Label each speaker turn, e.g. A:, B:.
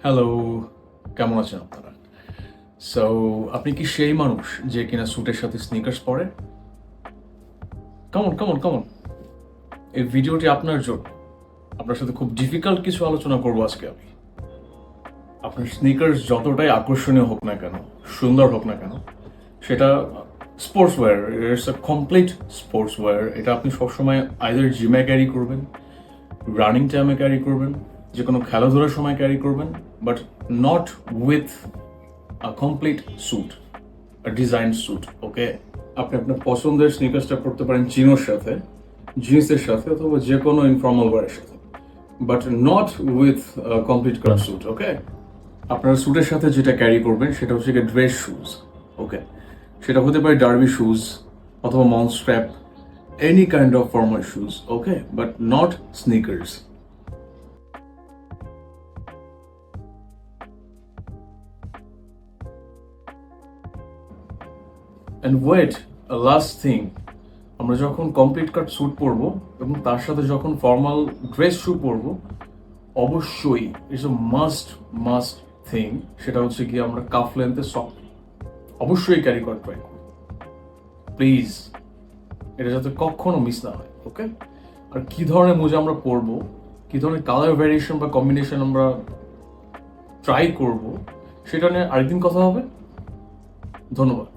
A: Hello, কেমন আছেন আপনারা? সো আপনি কি সেই মানুষ যে কিনা স্যুটের সাথে স্নিকার্স পরে? কেমন কেমন কেমন এই ভিডিওটি আপনার জন্য। আপনার সাথে খুব ডিফিকাল্ট কিছু আলোচনা করবো আজকে আমি। আপনার স্নিকার্স যতটাই আকর্ষণীয় হোক না কেন, সুন্দর হোক না কেন, সেটা sportswear, it's a complete sportswear. এটা আপনি সবসময় আইদার জিমে ক্যারি করবেন, রানিং টাইমে ক্যারি করবেন, যে কোনো খেলাধুলার সময় ক্যারি করবেন, but not with a complete suit, a design suit. Okay, আপনি আপনার পছন্দের স্নিকার্সটা পরতে পারেন চিনোর সাথে, জিন্সের সাথে, অথবা যে কোনো ইনফর্মাল ওয়ারের সাথে, but not with complete cut suit. Okay, আপনার স্যুটের সাথে যেটা ক্যারি করবেন সেটা হচ্ছে গিয়ে ড্রেস শুজ। ওকে, সেটা হতে পারে ডার্বি শুজ অথবা monkstrap, any kind of formal shoes. Okay, but not sneakers. And wait, last thing, আমরা যখন কমপ্লিট কাট স্যুট পরবো এবং তার সাথে যখন ফর্মাল ড্রেস শু পরবো, অবশ্যই it's a must must thing, সেটা হচ্ছে কি আমরা কাফ লেন্থে সক অবশ্যই ক্যারি করার ট্রাই করব। প্লিজ, এটা যাতে কখনো মিস না হয়। ওকে, আর কি ধরনের মোজা আমরা পরবো, কি ধরনের কালার ভ্যারিয়েশন বা কম্বিনেশন আমরা ট্রাই করব, সেটা নিয়ে আরেকদিন কথা হবে। ধন্যবাদ।